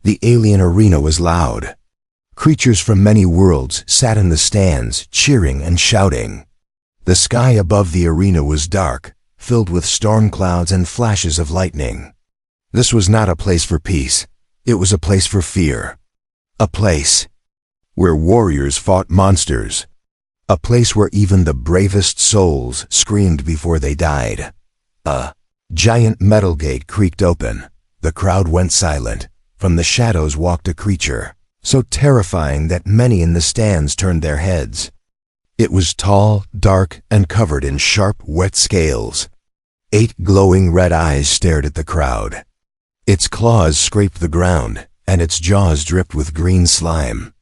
The alien arena was loud. Creatures from many worlds sat in the stands, cheering and shouting. The sky above the arena was dark, filled with storm clouds and flashes of lightning. This was not a place for peace. It was a place for fear. A place where warriors fought monsters. A place where even the bravest souls screamed before they died. A giant metal gate creaked open. The crowd went silent. From the shadows walked a creature, so terrifying that many in the stands turned their heads. It was tall, dark, and covered in sharp, wet scales. 8 glowing red eyes stared at the crowd. Its claws scraped the ground, and its jaws dripped with green slime.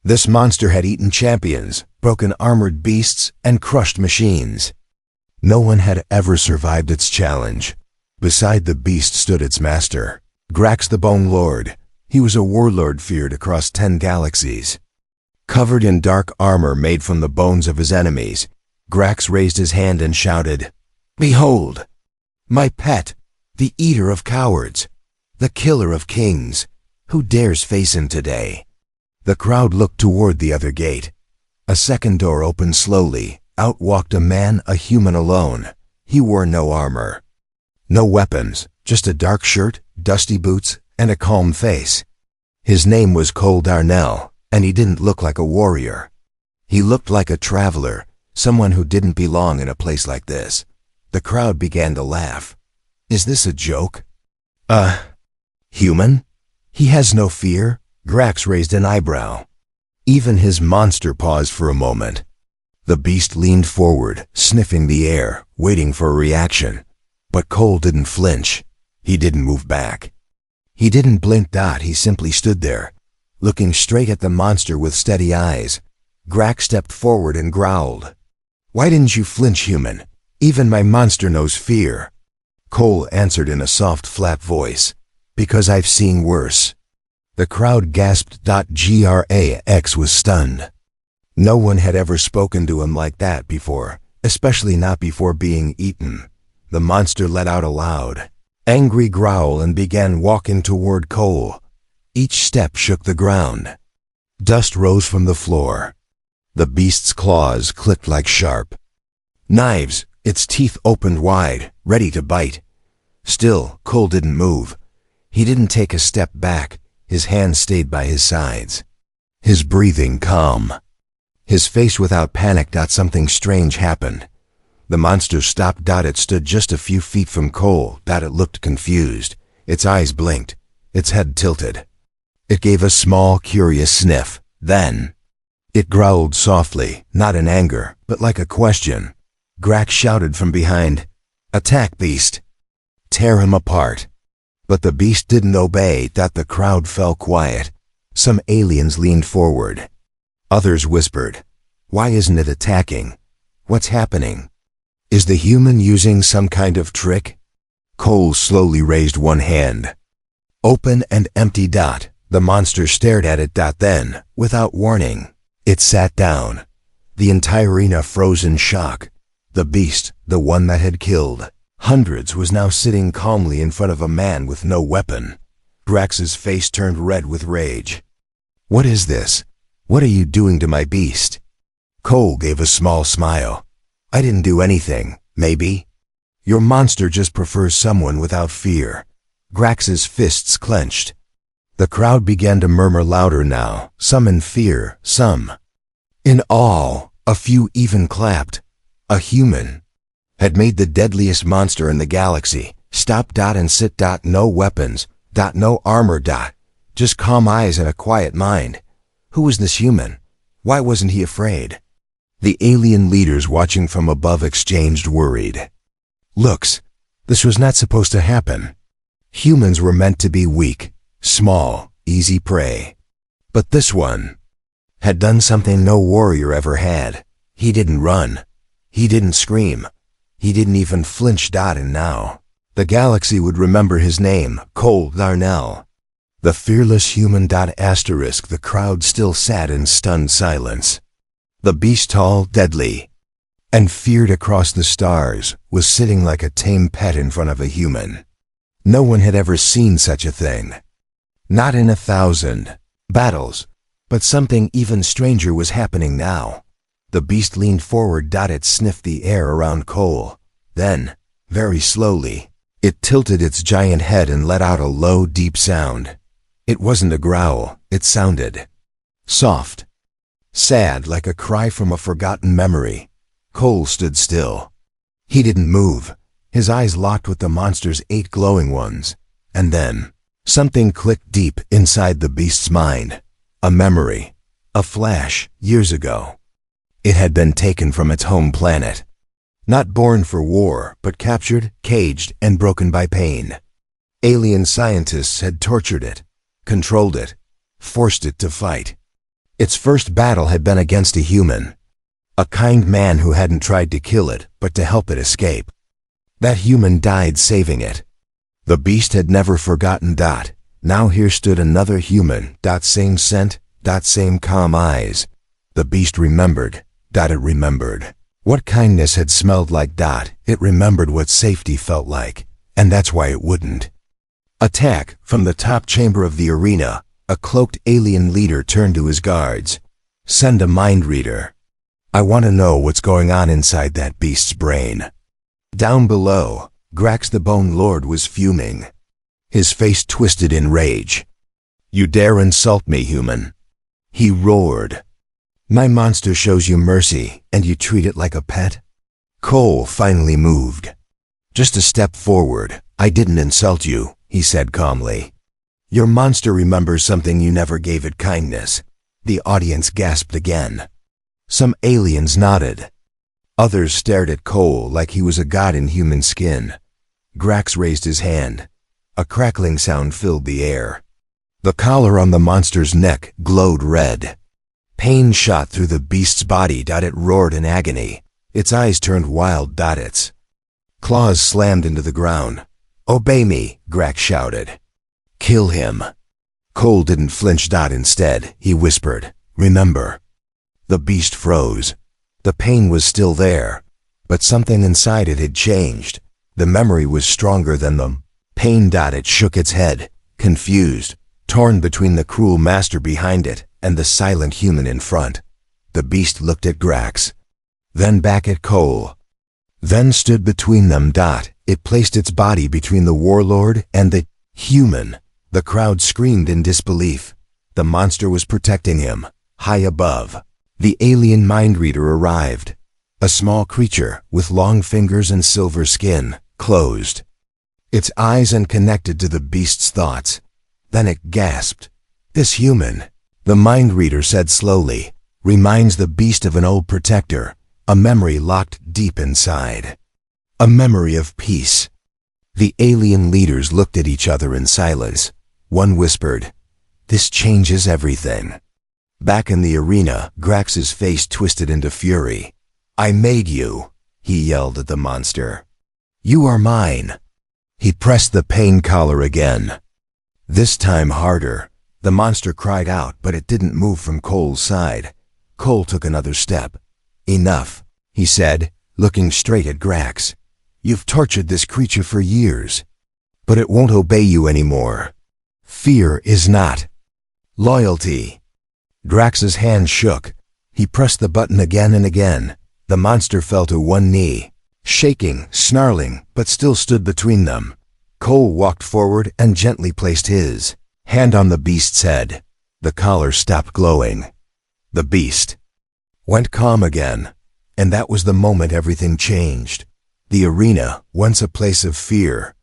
This monster had eaten champions, broken armored beasts, and crushed machines. No one had ever survived its challenge. Beside the beast stood its master, Grax the Bone Lord. He was a warlord feared across 10 galaxies. Covered in dark armor made from the bones of his enemies, Grax raised his hand and shouted, "Behold, my pet, the eater of cowards, the killer of kings. Who dares face him today?" The crowd looked toward the other gate. A second door opened slowly. Out walked a man, a human alone. He wore no armor. No weapons, just a dark shirt, dusty boots, and a calm face. His name was Cole Darnell, and he didn't look like a warrior. He looked like a traveler, someone who didn't belong in a place like this. The crowd began to laugh. Is this a joke? Human? He has no fear? Grax raised an eyebrow. Even his monster paused for a moment. The beast leaned forward, sniffing the air, waiting for a reaction. But Cole didn't flinch. He didn't move back. He didn't blink. He simply stood there, looking straight at the monster with steady eyes. Grax stepped forward and growled, "Why didn't you flinch, human? Even my monster knows fear." Cole answered in a soft, flat voice, "Because I've seen worse." The crowd gasped. Grax was stunned. No one had ever spoken to him like that before, especially not before being eaten. The monster let out a loud, angry growl and began walking toward Cole. Each step shook the ground. Dust rose from the floor. The beast's claws clicked like sharp knives. Its teeth opened wide, ready to bite. Still, Cole didn't move. He didn't take a step back. His hands stayed by his sides. His breathing calm. His face without panic. Something strange happened. The monster stopped. It stood just a few feet from Cole. It looked confused. Its eyes blinked. Its head tilted. It gave a small, curious sniff. Then it growled softly, not in anger, but like a question. Grax shouted from behind, "Attack, beast! Tear him apart!" But the beast didn't obey. The crowd fell quiet. Some aliens leaned forward. Others whispered, "Why isn't it attacking? What's happening? Is the human using some kind of trick?" Cole slowly raised one hand. Open and empty. The monster stared at it. Then, without warning, it sat down. The entire arena froze in shock. The beast, the one that had killed hundreds, was now sitting calmly in front of a man with no weapon. Grax's face turned red with rage. "What is this? What are you doing to my beast?" Cole gave a small smile. "I didn't do anything, maybe. Your monster just prefers someone without fear." Grax's fists clenched. The crowd began to murmur louder now, some in fear, some in awe. A few even clapped. A human had made the deadliest monster in the galaxy. Stop. And sit. No weapons. No armor. Just calm eyes and a quiet mind. Who was this human? Why wasn't he afraid? The alien leaders watching from above exchanged worried looks. This was not supposed to happen. Humans were meant to be weak, small, easy prey. But this one had done something no warrior ever had. He didn't run. He didn't scream. He didn't even flinch. And now the galaxy would remember his name, Cole Darnell. The fearless human. The crowd still sat in stunned silence. The beast, tall, deadly, and feared across the stars, was sitting like a tame pet in front of a human. No one had ever seen such a thing. Not in 1,000 battles, but something even stranger was happening now. The beast leaned forward. It sniffed the air around Cole. Then, very slowly, it tilted its giant head and let out a low, deep sound. It wasn't a growl. It sounded soft, sad, like a cry from a forgotten memory. Cole stood still. He didn't move. His eyes locked with the monster's 8 glowing ones. And then, something clicked deep inside the beast's mind. A memory. A flash, years ago. It had been taken from its home planet. Not born for war, but captured, caged, and broken by pain. Alien scientists had tortured it, controlled it, forced it to fight. Its first battle had been against a human. A kind man who hadn't tried to kill it, but to help it escape. That human died saving it. The beast had never forgotten. Now here stood another human. Same scent. Same calm eyes. The beast remembered. It remembered what kindness had smelled like. It remembered what safety felt like, and that's why it wouldn't attack. From the top chamber of the arena, a cloaked alien leader turned to his guards. Send a mind reader. I want to know what's going on inside that beast's brain. Down below, Grax the Bone Lord was fuming. His face twisted in rage. You dare insult me, human? He roared. My monster shows you mercy, and you treat it like a pet? Cole finally moved. Just a step forward. I didn't insult you, he said calmly. Your monster remembers something you never gave it: kindness. The audience gasped again. Some aliens nodded. Others stared at Cole like he was a god in human skin. Grax raised his hand. A crackling sound filled the air. The collar on the monster's neck glowed red. Pain shot through the beast's body. It roared in agony. Its eyes turned wild. Its claws slammed into the ground. Obey me, Grax shouted. Kill him. Cole didn't flinch. Instead, he whispered, remember. The beast froze. The pain was still there, but something inside it had changed. The memory was stronger than the pain. It shook its head, confused, torn between the cruel master behind it and the silent human in front. The beast looked at Grax, then back at Cole, then stood between them. It placed its body between the warlord and the human. The crowd screamed in disbelief. The monster was protecting him, high above. The alien mind reader arrived. A small creature with long fingers and silver skin, closed its eyes and connected to the beast's thoughts. Then it gasped. This human, the mind reader said slowly, reminds the beast of an old protector, a memory locked deep inside. A memory of peace. The alien leaders looked at each other in silence. One whispered, this changes everything. Back in the arena, Grax's face twisted into fury. I made you, he yelled at the monster. You are mine. He pressed the pain collar again. This time harder. The monster cried out, but it didn't move from Cole's side. Cole took another step. Enough, he said, looking straight at Grax. You've tortured this creature for years, but it won't obey you anymore. Fear is not loyalty. Grax's hand shook. He pressed the button again and again. The monster fell to one knee, shaking, snarling, but still stood between them. Cole walked forward and gently placed his hand on the beast's head. The collar stopped glowing. The beast went calm again, and that was the moment everything changed. The arena, once a place of fear,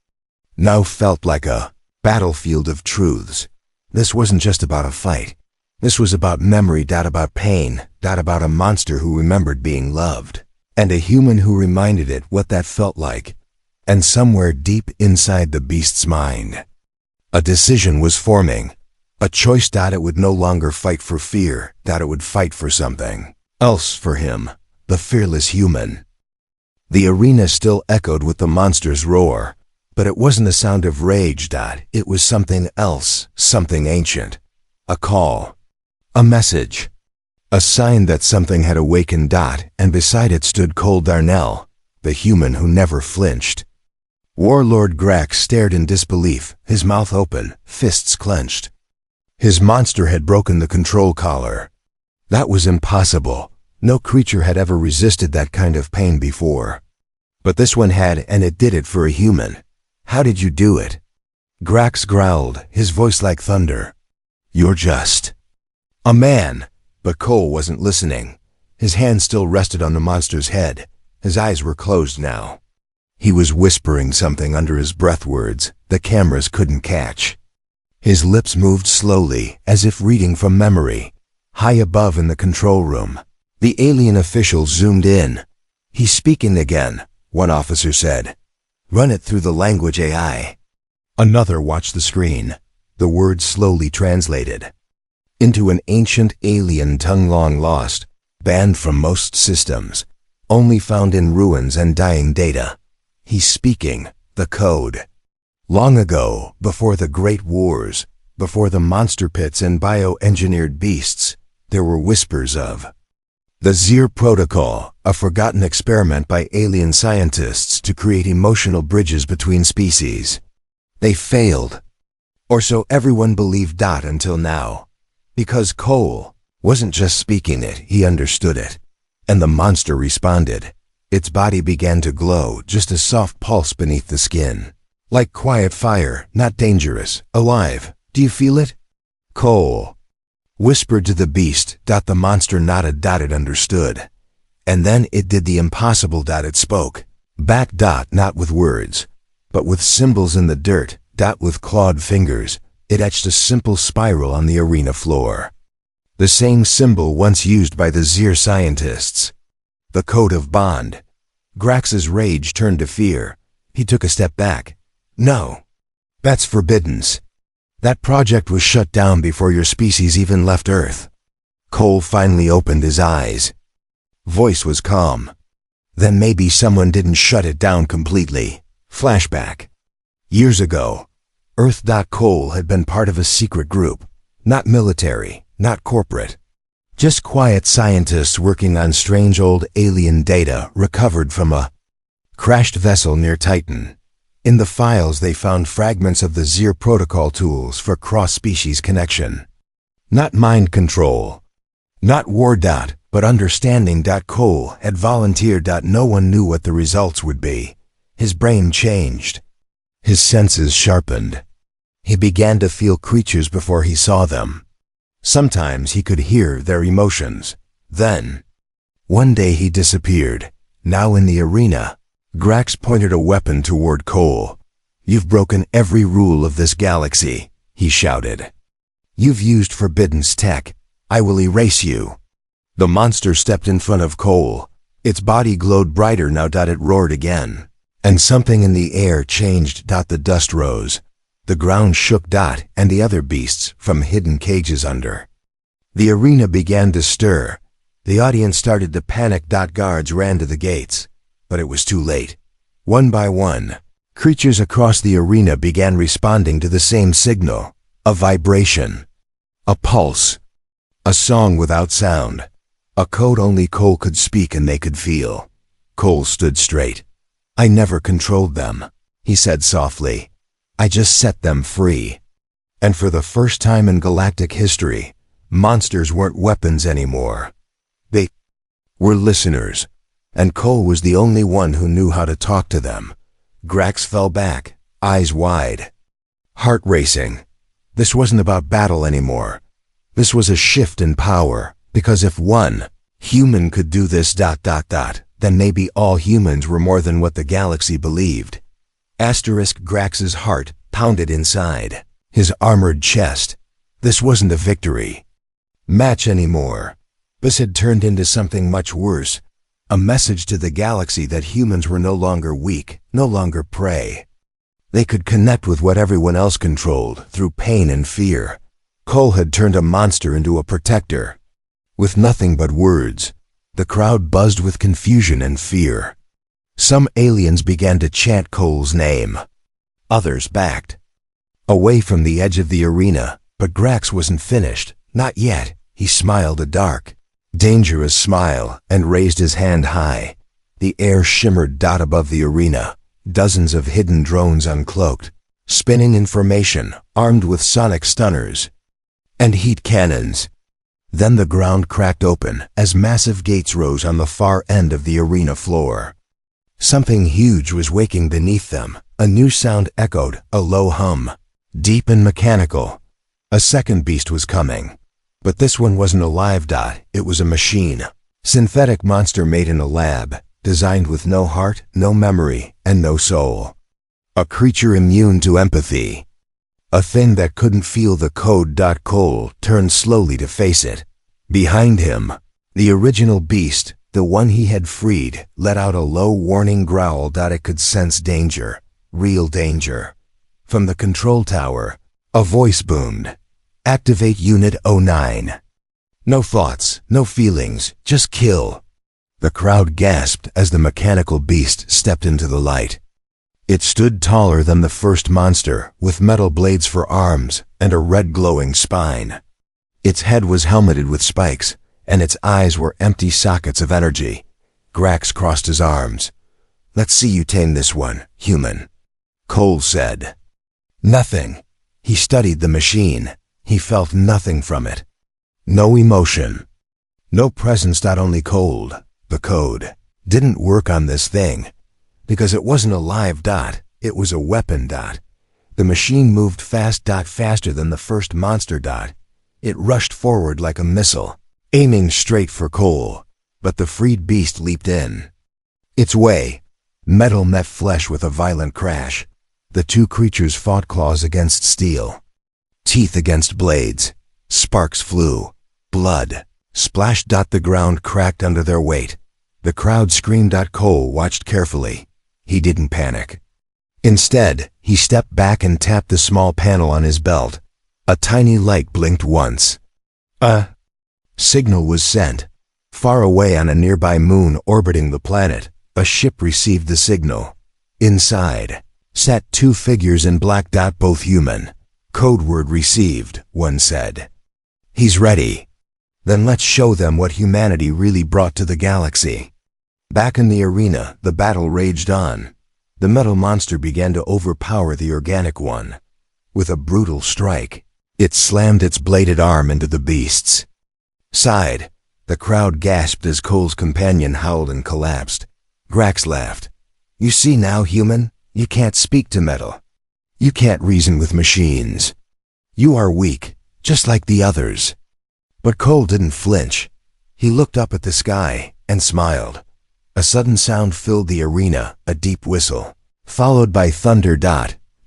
now felt like a battlefield of truths. This wasn't just about a fight. This was about memory, about pain, about a monster who remembered being loved, and a human who reminded it what that felt like. And somewhere deep inside the beast's mind, a decision was forming. A choice. It would no longer fight for fear. It would fight for something else for him, the fearless human. The arena still echoed with the monster's roar, but it wasn't a sound of rage. It was something else, something ancient. A call. A message. A sign that something had awakened. And beside it stood Cole Darnell, the human who never flinched. Warlord Grax stared in disbelief, his mouth open, fists clenched. His monster had broken the control collar. That was impossible. No creature had ever resisted that kind of pain before. But this one had, and it did it for a human. How did you do it? Grax growled, his voice like thunder. You're just a man. But Cole wasn't listening. His hand still rested on the monster's head. His eyes were closed now. He was whispering something under his breath, words the cameras couldn't catch. His lips moved slowly, as if reading from memory. High above in the control room, the alien official zoomed in. He's speaking again, one officer said. Run it through the language AI. Another watched the screen. The words slowly translated into an ancient alien tongue long lost, banned from most systems, only found in ruins and dying data. He's speaking the code. Long ago, before the Great Wars, before the monster pits and bioengineered beasts, there were whispers of the Zir Protocol, a forgotten experiment by alien scientists to create emotional bridges between species. They failed. Or so everyone believed. Until now. Because Cole wasn't just speaking it, he understood it. And the monster responded. Its body began to glow, just a soft pulse beneath the skin. Like quiet fire, not dangerous, alive. Do you feel it? Cole whispered to the beast. The monster nodded. It understood. And then it did the impossible. It spoke. Back. Not with words, but with symbols in the dirt. With clawed fingers, it etched a simple spiral on the arena floor. The same symbol once used by the Zir scientists. The code of bond. Grax's rage turned to fear. He took a step back. No. That's forbidden. That project was shut down before your species even left Earth. Cole finally opened his eyes. Voice was calm. Then maybe someone didn't shut it down completely. Flashback. Years ago, Earth. Cole had been part of a secret group. Not military, not corporate. Just quiet scientists working on strange old alien data recovered from a crashed vessel near Titan. In the files they found fragments of the Zir protocol tools for cross-species connection. Not mind control. Not war. But understanding. Cole had volunteered. No one knew what the results would be. His brain changed. His senses sharpened. He began to feel creatures before he saw them. Sometimes he could hear their emotions. Then, one day he disappeared. Now in the arena, Grax pointed a weapon toward Cole. You've broken every rule of this galaxy, he shouted. You've used forbidden tech. I will erase you. The monster stepped in front of Cole. Its body glowed brighter now. It roared again. And something in the air changed. The dust rose. The ground shook. And the other beasts from hidden cages under the arena began to stir. The audience started to panic. Guards ran to the gates. But it was too late. One by one, creatures across the arena began responding to the same signal. A vibration. A pulse. A song without sound. A code only Cole could speak and they could feel. Cole stood straight. I never controlled them, he said softly. I just set them free. And for the first time in galactic history, monsters weren't weapons anymore. They were listeners. And Cole was the only one who knew how to talk to them. Grax fell back, eyes wide. Heart racing. This wasn't about battle anymore. This was a shift in power, because if one human could do this. Then maybe all humans were more than what the galaxy believed. Grax's heart pounded inside. His armored chest. This wasn't a victory match anymore. This had turned into something much worse. A message to the galaxy that humans were no longer weak, no longer prey. They could connect with what everyone else controlled through pain and fear. Cole had turned a monster into a protector. With nothing but words, the crowd buzzed with confusion and fear. Some aliens began to chant Cole's name. Others backed away from the edge of the arena, but Grax wasn't finished. Not yet. He smiled a dark, dangerous smile and raised his hand high. The air shimmered. Above the arena, dozens of hidden drones uncloaked, spinning information, armed with sonic stunners. and heat cannons. Then the ground cracked open as massive gates rose on the far end of the arena floor. Something huge was waking beneath them. A new sound echoed, a low hum, deep and mechanical. A second beast was coming. But this one wasn't a live dot, it was a machine. Synthetic monster made in a lab, designed with no heart, no memory, and no soul. A creature immune to empathy. A thing that couldn't feel the code. Cole turned slowly to face it. Behind him, the original beast, the one he had freed, let out a low warning growl. It could sense danger, real danger. From the control tower, a voice boomed. Activate Unit 09. No thoughts, no feelings, just kill. The crowd gasped as the mechanical beast stepped into the light. It stood taller than the first monster, with metal blades for arms and a red glowing spine. Its head was helmeted with spikes, and its eyes were empty sockets of energy. Grax crossed his arms. "Let's see you tame this one, human," Cole said. Nothing. He studied the machine. He felt nothing from it. No emotion. No presence. Only cold. The code didn't work on this thing. Because it wasn't a live dot, it was a weapon dot. The machine moved fast. Faster than the first monster dot. It rushed forward like a missile, aiming straight for Cole. But the freed beast leaped in. Its way. Metal met flesh with a violent crash. The two creatures fought, claws against steel, teeth against blades. Sparks flew. Blood splashed. The ground cracked under their weight. The crowd screamed. Cole watched carefully. He didn't panic. Instead, he stepped back and tapped the small panel on his belt. A tiny light blinked once. A signal was sent. Far away on a nearby moon orbiting the planet, a ship received the signal. Inside sat two figures in black. Both human. Code word received, one said. "He's ready." Then let's show them what humanity really brought to the galaxy. Back in the arena, the battle raged on. The metal monster began to overpower the organic one. With a brutal strike, it slammed its bladed arm into the beast's side. The crowd gasped as Cole's companion howled and collapsed. Grax laughed. "You see now, human? You can't speak to metal. You can't reason with machines. You are weak, just like the others." But Cole didn't flinch. He looked up at the sky and smiled. A sudden sound filled the arena, a deep whistle, followed by thunder.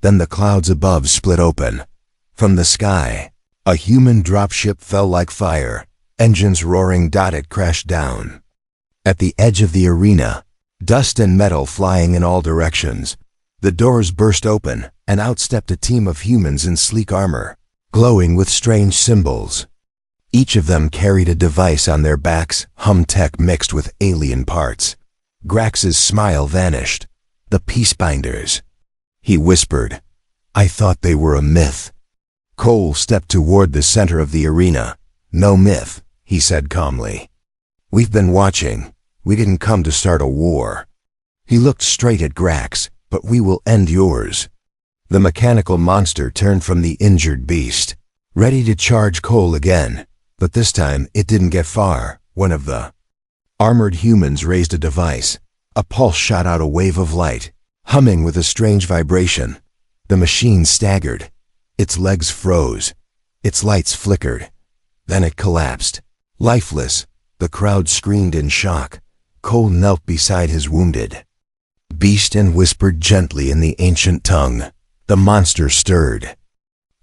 Then the clouds above split open. From the sky, a human dropship fell like fire, engines roaring. It crashed down. At the edge of the arena, dust and metal flying in all directions. The doors burst open, and out stepped a team of humans in sleek armor, glowing with strange symbols. Each of them carried a device on their backs, hum-tech mixed with alien parts. Grax's smile vanished. "The Peacebinders," he whispered. "I thought they were a myth." Cole stepped toward the center of the arena. "No myth," he said calmly. "We've been watching. We didn't come to start a war." He looked straight at Grax. "But we will end yours." The mechanical monster turned from the injured beast, ready to charge Cole again. But this time, it didn't get far. One of the armored humans raised a device. A pulse shot out a wave of light, humming with a strange vibration. The machine staggered. Its legs froze. Its lights flickered. Then it collapsed. Lifeless, the crowd screamed in shock. Cole knelt beside his wounded beast and whispered gently in the ancient tongue. The monster stirred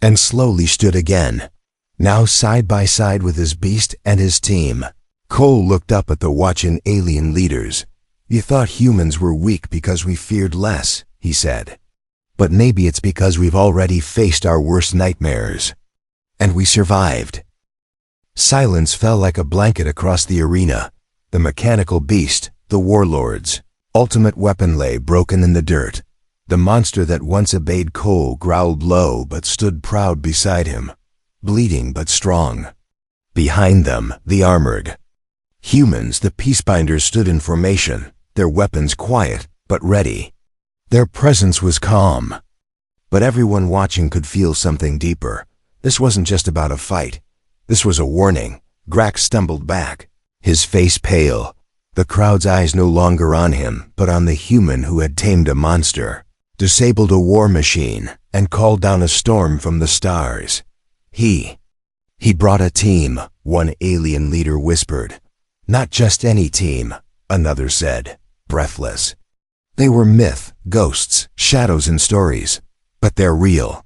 and slowly stood again, now side by side with his beast and his team. Cole looked up at the watching alien leaders. "You thought humans were weak because we feared less," he said. "But maybe it's because we've already faced our worst nightmares. And we survived." Silence fell like a blanket across the arena. The mechanical beast, the warlord's ultimate weapon, lay broken in the dirt. The monster that once obeyed Cole growled low but stood proud beside him, bleeding but strong. Behind them, the armored humans, the Peacebinders, stood in formation, their weapons quiet but ready. Their presence was calm. But everyone watching could feel something deeper. This wasn't just about a fight. This was a warning. Grax stumbled back, his face pale, the crowd's eyes no longer on him, but on the human who had tamed a monster, disabled a war machine, and called down a storm from the stars. He brought a team, one alien leader whispered. Not just any team, another said, breathless. They were myth, ghosts, shadows and stories, but they're real.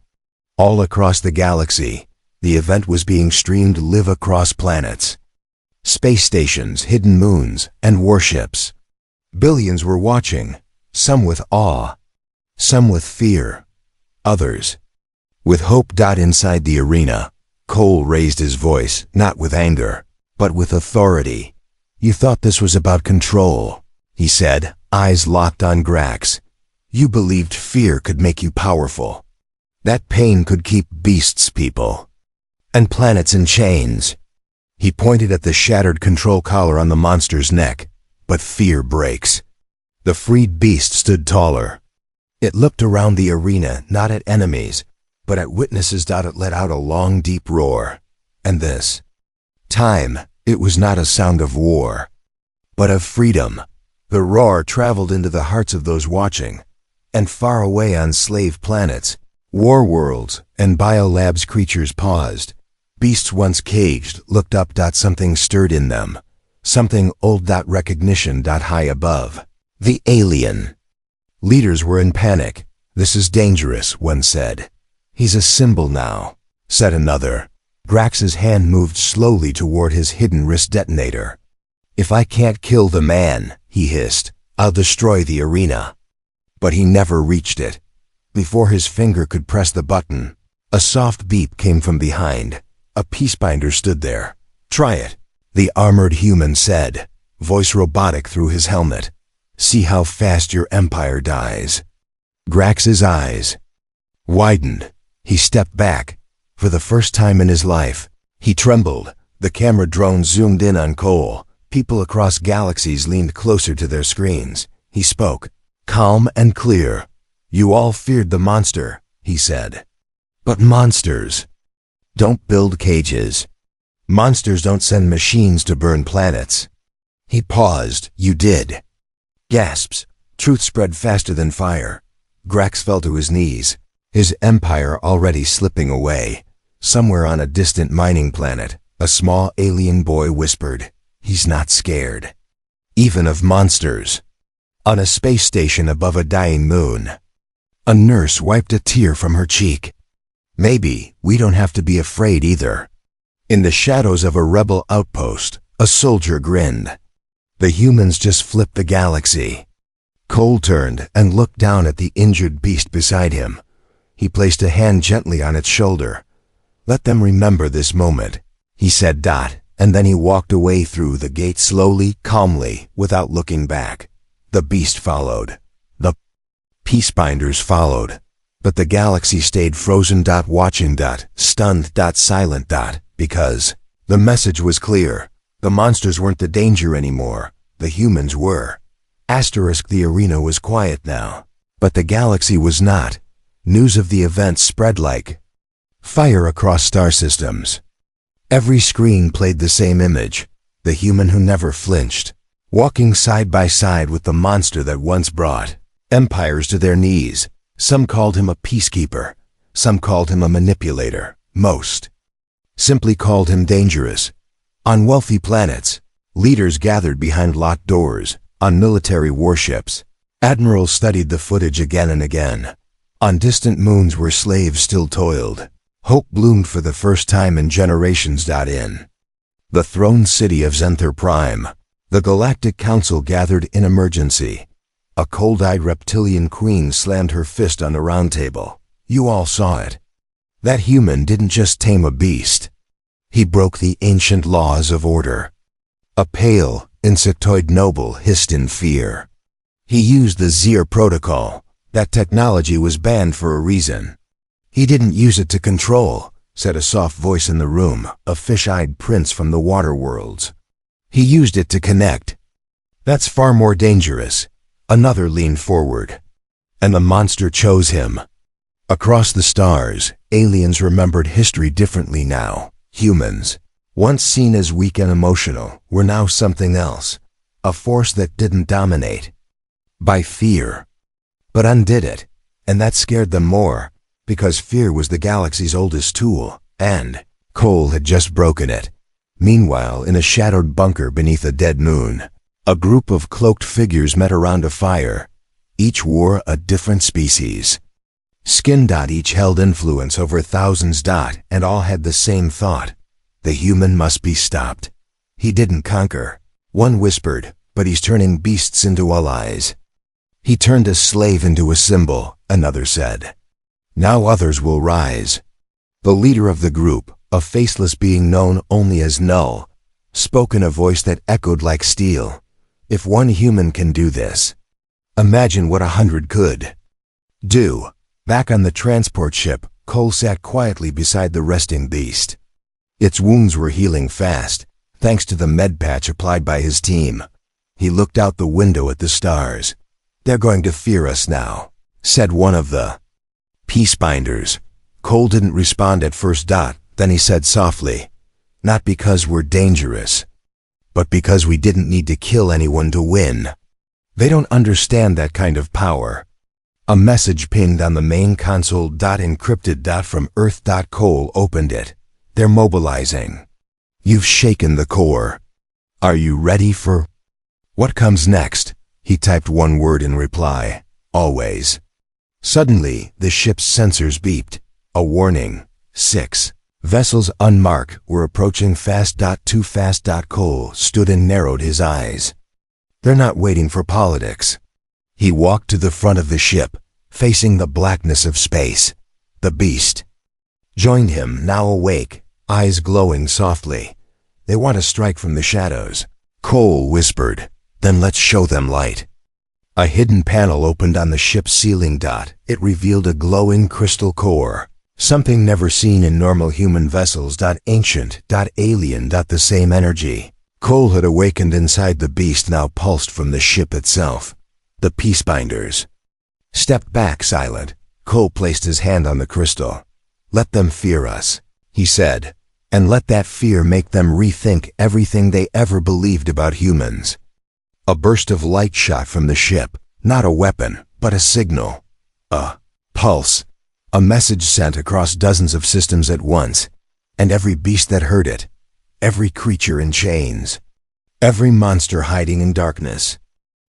All across the galaxy, the event was being streamed live across planets. Space stations, hidden moons, and warships. Billions were watching, some with awe, some with fear, others with hope. Inside the arena, Cole raised his voice, not with anger, but with authority. You thought this was about control, he said, eyes locked on Grax. You believed fear could make you powerful. That pain could keep beasts people and planets in chains. He pointed at the shattered control collar on the monster's neck. But fear breaks. The freed beast stood taller. It looked around the arena, not at enemies, but at witnesses. It let out a long, deep roar. And this time, it was not a sound of war, but of freedom. The roar traveled into the hearts of those watching, and far away on slave planets, war worlds, and biolabs, creatures paused. Beasts once caged looked up. Something stirred in them. Something old. Recognition. High above. The alien. Leaders were in panic. This is dangerous, one said. He's a symbol now, said another. Grax's hand moved slowly toward his hidden wrist detonator. If I can't kill the man, he hissed, I'll destroy the arena. But he never reached it. Before his finger could press the button, a soft beep came from behind. A peacebinder stood there. Try it, the armored human said, voice robotic through his helmet. See how fast your empire dies. Grax's eyes widened. He stepped back. For the first time in his life, he trembled. The camera drone zoomed in on Cole. People across galaxies leaned closer to their screens. He spoke, calm and clear. You all feared the monster, he said. But monsters don't build cages. Monsters don't send machines to burn planets. He paused. You did. Gasps. Truth spread faster than fire. Grax fell to his knees, his empire already slipping away. Somewhere on a distant mining planet, a small alien boy whispered, he's not scared. Even of monsters. On a space station above a dying moon, a nurse wiped a tear from her cheek. Maybe we don't have to be afraid either. In the shadows of a rebel outpost, a soldier grinned. The humans just flipped the galaxy. Cole turned and looked down at the injured beast beside him. He placed a hand gently on its shoulder. Let them remember this moment, he said. And then he walked away through the gate slowly, calmly, without looking back. The beast followed. The peacebinders followed. But the galaxy stayed frozen. Watching. Stunned. Silent. Because the message was clear. The monsters weren't the danger anymore. The humans were. The arena was quiet now. But the galaxy was not. News of the event spread like fire across star systems. Every screen played the same image. The human who never flinched, walking side by side with the monster that once brought empires to their knees. Some called him a peacekeeper. Some called him a manipulator. Most simply called him dangerous. On wealthy planets, leaders gathered behind locked doors. On military warships, admirals studied the footage again and again. On distant moons where slaves still toiled, hope bloomed for the first time in generations. In the throne city of Zenther Prime, the Galactic Council gathered in emergency. A cold-eyed reptilian queen slammed her fist on a round table. You all saw it. That human didn't just tame a beast. He broke the ancient laws of order. A pale, insectoid noble hissed in fear. He used the Zir protocol. That technology was banned for a reason. He didn't use it to control, said a soft voice in the room, a fish-eyed prince from the water worlds. He used it to connect. That's far more dangerous. Another leaned forward. And the monster chose him. Across the stars, Aliens remembered history differently now. Humans, once seen as weak and emotional, were now something else. A force that didn't dominate by fear, but undid it. And that scared them more, because fear was the galaxy's oldest tool, and Cole had just broken it. Meanwhile, in a shadowed bunker beneath a dead moon, a group of cloaked figures met around a fire. Each wore a different species. Skin. Each held influence over thousands. And all had the same thought. The human must be stopped. He didn't conquer. One whispered, but he's turning beasts into allies. He turned a slave into a symbol, another said. Now others will rise. The leader of the group, a faceless being known only as Null, spoke in a voice that echoed like steel. If one human can do this, imagine what 100 could do. Back on the transport ship, Cole sat quietly beside the resting beast. Its wounds were healing fast, thanks to the med patch applied by his team. He looked out the window at the stars. They're going to fear us now, said one of the Peacebinders. Cole didn't respond at first. Then he said softly, not because we're dangerous, but because we didn't need to kill anyone to win. They don't understand that kind of power. A message pinged on the main console. Encrypted. From Earth. Cole opened it. They're mobilizing. You've shaken the core. Are you ready for what comes next? He typed one word in reply. Always. Suddenly, the ship's sensors beeped. A warning. 6 vessels unmarked were approaching fast. Too fast. Cole stood and narrowed his eyes. They're not waiting for politics. He walked to the front of the ship, facing the blackness of space. The beast joined him, now awake, eyes glowing softly. They want to strike from the shadows. Cole whispered, then let's show them light. A hidden panel opened on the ship's ceiling. It revealed a glowing crystal core, something never seen in normal human vessels. Ancient. Alien. The same energy Cole had awakened inside the beast now pulsed from the ship itself. The Peacebinders stepped back silent. Cole placed his hand on the crystal. Let them fear us, he said, and let that fear make them rethink everything they ever believed about humans. A burst of light shot from the ship, not a weapon, but a signal. A pulse. A message sent across dozens of systems at once, and every beast that heard it, every creature in chains, every monster hiding in darkness,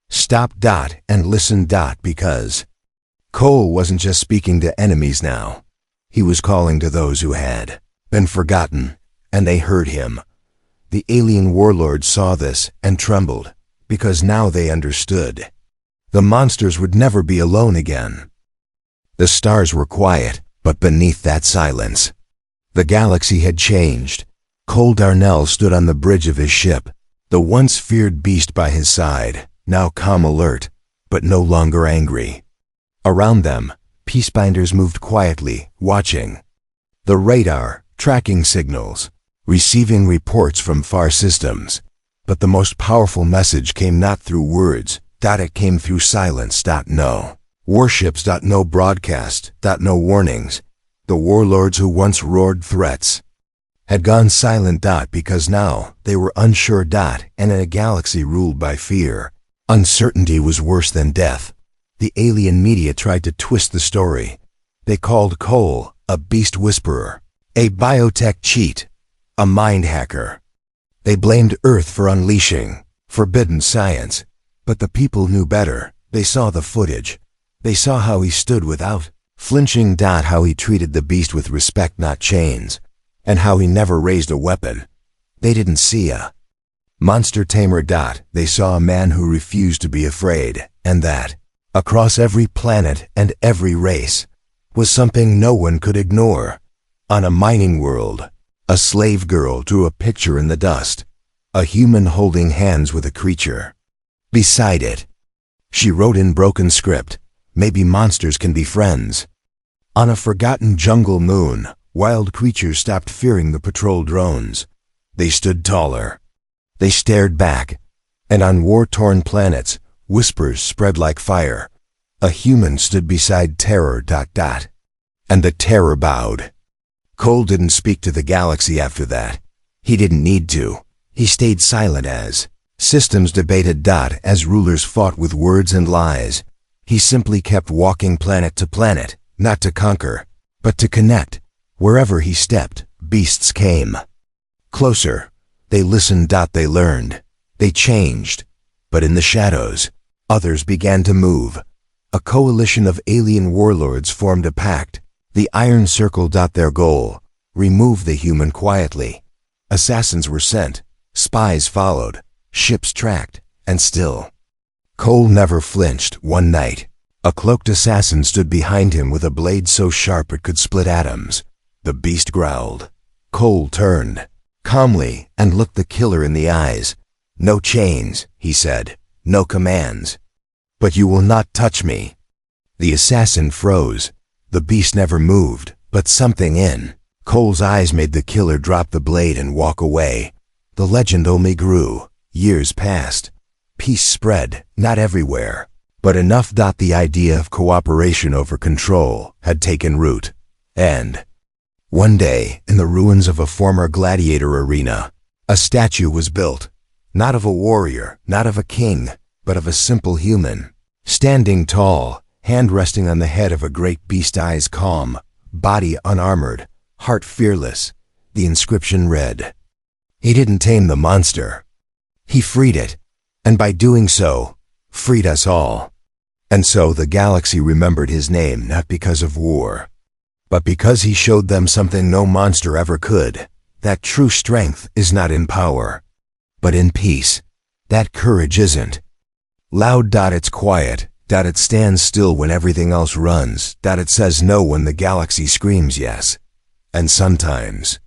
stop. And listen. Because Cole wasn't just speaking to enemies now. He was calling to those who had been forgotten, and they heard him. The alien warlords saw this and trembled, because now they understood. The monsters would never be alone again. The stars were quiet, but beneath that silence, the galaxy had changed. Cole Darnell stood on the bridge of his ship, the once feared beast by his side, now calm, alert, but no longer angry. Around them, Peacebinders moved quietly, watching. The radar, tracking signals, receiving reports from far systems. But the most powerful message came not through words. It came through silence. No warships. No broadcast. No warnings. The warlords who once roared threats had gone silent. Because now they were unsure. And in a galaxy ruled by fear, uncertainty was worse than death. The alien media tried to twist the story. They called Cole a beast whisperer, a biotech cheat, a mind hacker. They blamed Earth for unleashing forbidden science. But the people knew better. They saw the footage. They saw how he stood without flinching. How he treated the beast with respect, not chains, and how he never raised a weapon. They didn't see a monster tamer. They saw a man who refused to be afraid, and that, across every planet and every race, was something no one could ignore. On a mining world, a slave girl drew a picture in the dust, a human holding hands with a creature. Beside it, she wrote in broken script, "Maybe monsters can be friends." On a forgotten jungle moon, wild creatures stopped fearing the patrol drones. They stood taller. They stared back. And on war-torn planets, whispers spread like fire. A human stood beside terror. And the terror bowed. Cole didn't speak to the galaxy after that. He didn't need to. He stayed silent as systems debated. As rulers fought with words and lies. He simply kept walking planet to planet, not to conquer, but to connect. Wherever he stepped, beasts came. Closer. They listened. They learned. They changed. But in the shadows, others began to move. A coalition of alien warlords formed a pact. The Iron Circle. Their goal: remove the human quietly. Assassins were sent. Spies followed. Ships tracked. And still, Cole never flinched. One night, a cloaked assassin stood behind him with a blade so sharp it could split atoms. The beast growled. Cole turned calmly and looked the killer in the eyes. "No chains," he said. "No commands. But you will not touch me." The assassin froze. The beast never moved, but something in Cole's eyes made the killer drop the blade and walk away. The legend only grew. Years passed. Peace spread, not everywhere, but enough. The idea of cooperation over control had taken root. And one day, in the ruins of a former gladiator arena, a statue was built. Not of a warrior, not of a king, but of a simple human. Standing tall, hand resting on the head of a great beast, eyes calm, body unarmored, heart fearless. The inscription read, "He didn't tame the monster. He freed it, and by doing so, freed us all." And so the galaxy remembered his name not because of war, but because he showed them something no monster ever could. That true strength is not in power, but in peace. That courage isn't loud. It's quiet. It stands still when everything else runs. It says no when the galaxy screams yes. And sometimes,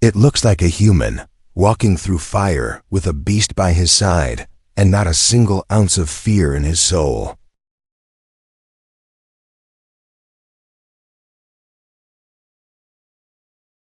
it looks like a human, walking through fire with a beast by his side, and not a single ounce of fear in his soul.